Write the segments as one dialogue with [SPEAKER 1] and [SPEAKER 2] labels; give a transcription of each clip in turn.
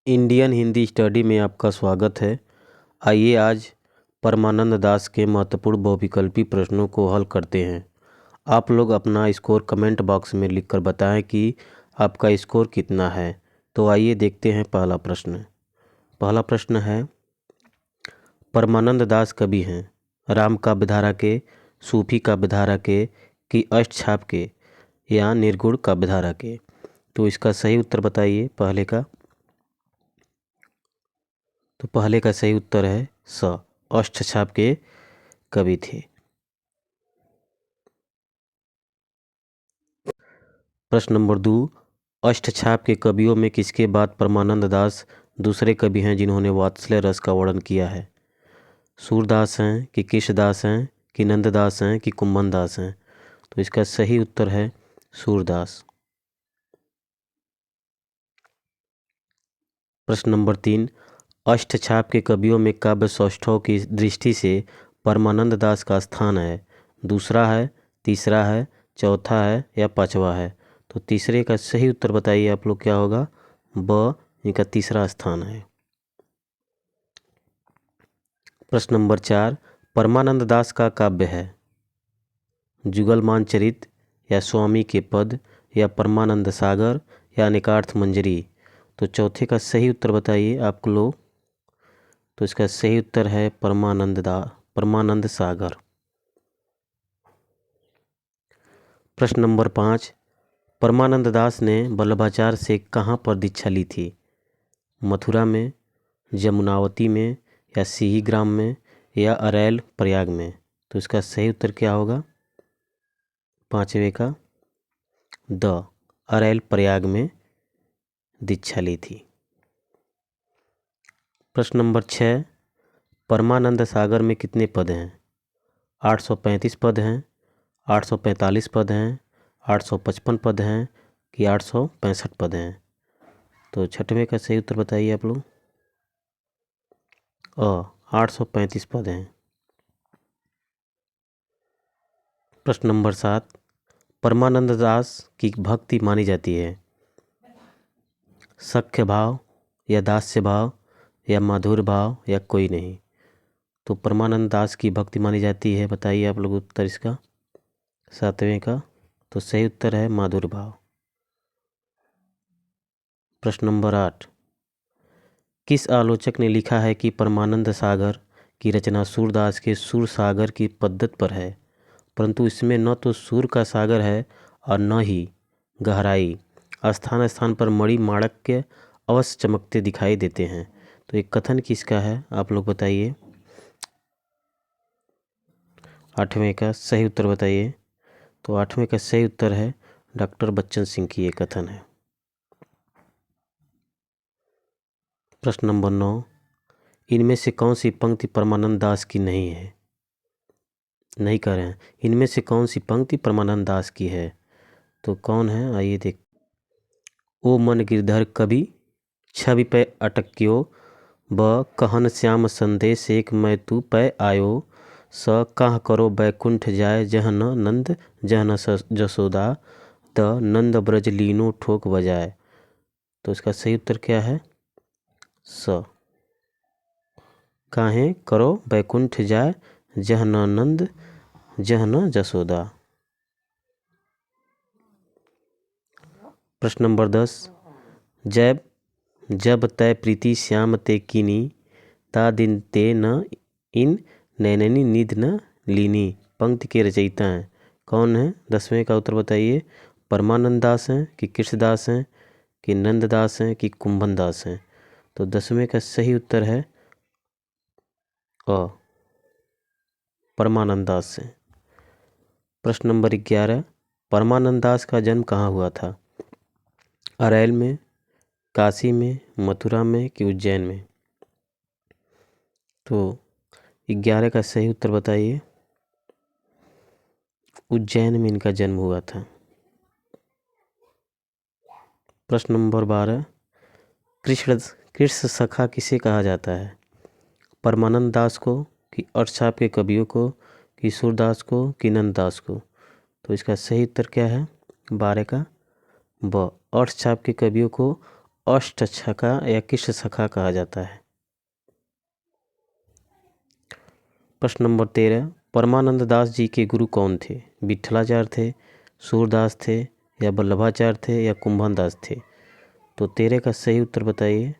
[SPEAKER 1] Indian Hindi study में आपका स्वागत है। आइए आज परमानंद दास के महत्वपूर्ण बहुविकल्पी प्रश्नों को हल करते हैं। आप लोग अपना स्कोर कमेंट बॉक्स में लिखकर बताएं कि आपका स्कोर कितना है। तो आइए देखते हैं पहला प्रश्न। पहला प्रश्न है, परमानंद दास कवि हैं राम काव्यधारा के, सूफी काव्यधारा के कि अष्टछाप के या निर्गुण काव्यधारा के। तो इसका सही उत्तर बताइए। पहले का सही उत्तर है स, अष्टछाप के कवि थे। प्रश्न नंबर 2, अष्टछाप के कवियों में किसके बाद परमानंद दास दूसरे कवि हैं जिन्होंने वात्सल्य रस का वर्णन किया है? सूरदास हैं कि कृष्णदास हैं कि नंददास हैं कि कुम्भन दास हैं? तो इसका सही उत्तर है सूरदास। प्रश्न नंबर 3, अष्टछाप के कवियों में काव्य सौष्ठव की दृष्टि से परमानंद दास का स्थान है? दूसरा है, तीसरा है, चौथा है या पांचवा है? तो तीसरे का सही उत्तर बताइए आप लोग, क्या होगा? ब, इनका तीसरा स्थान है। प्रश्न नंबर 4, परमानंद दास का काव्य है जुगलमान चरित या स्वामी के पद या परमानंद सागर या अनेकार्थ मंजरी? तो चौथे का सही उत्तर बताइए आप लोग। तो इसका सही उत्तर है परमानंद सागर। प्रश्न नंबर 5, परमानंद दास ने वल्लभाचार्य से कहाँ पर दीक्षा ली थी? मथुरा में, जमुनावती में या सिही ग्राम में या अरैल प्रयाग में? तो इसका सही उत्तर क्या होगा? पांचवे का द, अरैल प्रयाग में दीक्षा ली थी। प्रश्न नंबर 6, परमानंद सागर में कितने पद हैं? 835 पद हैं, 845 पद हैं, 855 पद हैं कि 865 पद हैं? तो छठवें का सही उत्तर बताइए आप लोग। 835 पद हैं। प्रश्न नंबर 7, परमानंद दास की भक्ति मानी जाती है सख्य भाव या दास्य भाव या माधुर्य भाव या कोई नहीं? तो परमानंद दास की भक्ति मानी जाती है, बताइए आप लोग उत्तर इसका, सातवें का। तो सही उत्तर है माधुर्य भाव। प्रश्न नंबर 8, किस आलोचक ने लिखा है कि परमानंद सागर की रचना सूरदास के सुर सागर की पद्धत पर है, परंतु इसमें न तो सुर का सागर है और न ही गहराई, स्थान स्थान पर मणि माणक्य अवश्य चमकते दिखाई देते हैं? तो एक कथन किसका है आप लोग बताइए। आठवें का सही उत्तर बताइए। तो आठवें का सही उत्तर है डॉक्टर बच्चन सिंह की ये कथन है। प्रश्न नंबर 9, इनमें से कौन सी पंक्ति परमानंद दास की नहीं है? नहीं कर रहे हैं, इनमें से कौन सी पंक्ति परमानंद दास की है? तो कौन है, आइए देख। ओ मन गिरधर कवि छवि पे अटक्यो, ब कहन श्याम संदेश एक मैं तू पै आयो, स कह करो बैकुंठ जाय जह न नंद जह न जसोदा, द नंद ब्रज लीनो ठोक बजाय? तो इसका सही उत्तर क्या है? स, काहे करो बैकुंठ जाय जह न नंद जह न जसोदा। प्रश्न नंबर 10, जब जब तय प्रीति श्याम ते कीनी, ता दिन ते न इन नैननी निध न लीनी, पंक्ति के रचयिता हैं कौन है? 10वें का उत्तर बताइए। परमानंद दास हैं कि कृष्णदास हैं कि नंददास हैं कि कुंभन दास हैं? तो 10वें का सही उत्तर है परमानंद दास हैं। प्रश्न नंबर 11, परमानंद दास का जन्म कहाँ हुआ था? अरैल में, काशी में, मथुरा में कि उज्जैन में? तो 11 का सही उत्तर बताइए। उज्जैन में इनका जन्म हुआ था। प्रश्न नंबर 12, कृष्ण सखा किसे कहा जाता है? परमानंद दास को कि अष्टछाप के कवियों को कि सूरदास को कि नंददास को? तो इसका सही उत्तर क्या है? 12 का ब, अष्टछाप के कवियों को अष्टसखा या किस सखा कहा जाता है? प्रश्न नंबर 13, परमानंद दास जी के गुरु कौन थे? विठलाचार्य थे, सूरदास थे, या वल्लभाचार्य थे, या कुंभन दास थे? तो 13 का सही उत्तर बताइए।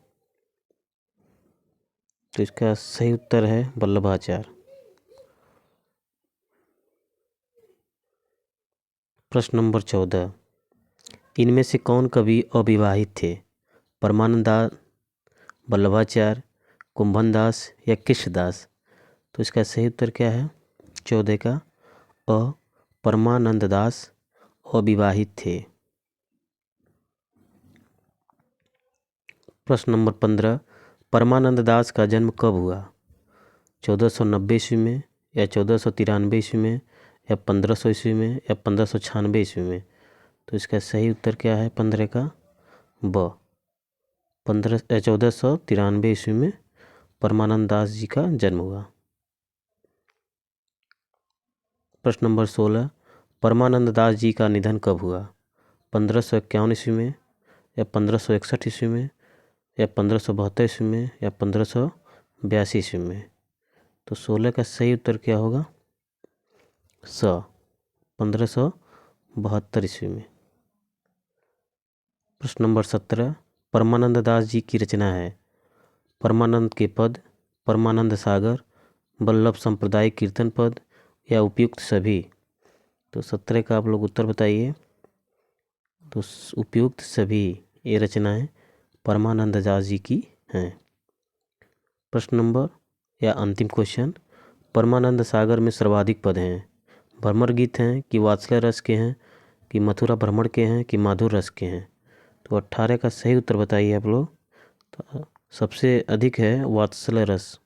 [SPEAKER 1] तो इसका सही उत्तर है वल्लभाचार्य। प्रश्न नंबर 14, इनमें से कौन कवि अविवाहित थे? परमानंद दास, वल्लभाचार्य, कुंभन दास, या कृष्णदास? तो इसका सही उत्तर क्या है? 14 का अ, परमानंद दास अविवाहित थे। प्रश्न नंबर 15, परमानंद दास का जन्म कब हुआ? 1490 ईस्वी में, या 1493 ईस्वी में, या 1500 ईस्वी में, या 1596 ईस्वी में? तो इसका सही उत्तर क्या है? 15 का ब, 1493 ईस्वी में परमानंद दास जी का जन्म हुआ। प्रश्न नंबर 16, परमानंद दास जी का निधन कब हुआ? 1551 ईस्वी में, या 1561 ईस्वी में, या 1572 ईस्वी में, या 1582 ईस्वी में? तो 16 का सही उत्तर क्या होगा? स, 1572 ईस्वी में। प्रश्न नंबर 17, परमानंद दास जी की रचना है परमानंद के पद, परमानंद सागर, वल्लभ सांप्रदायिक कीर्तन पद, या उपयुक्त सभी? तो 17 का आप लोग उत्तर बताइए। तो उपयुक्त सभी ये रचनाएं परमानंद दास जी की हैं। प्रश्न नंबर या अंतिम क्वेश्चन, परमानंद सागर में सर्वाधिक पद हैं, भ्रमर गीत हैं कि वात्सल्य रस के हैं, कि मथुरा भ्रमण के हैं, कि माधुर रस के हैं? तो 18 का सही उत्तर बताइए आप लोग। तो सबसे अधिक है वात्सल्य रस।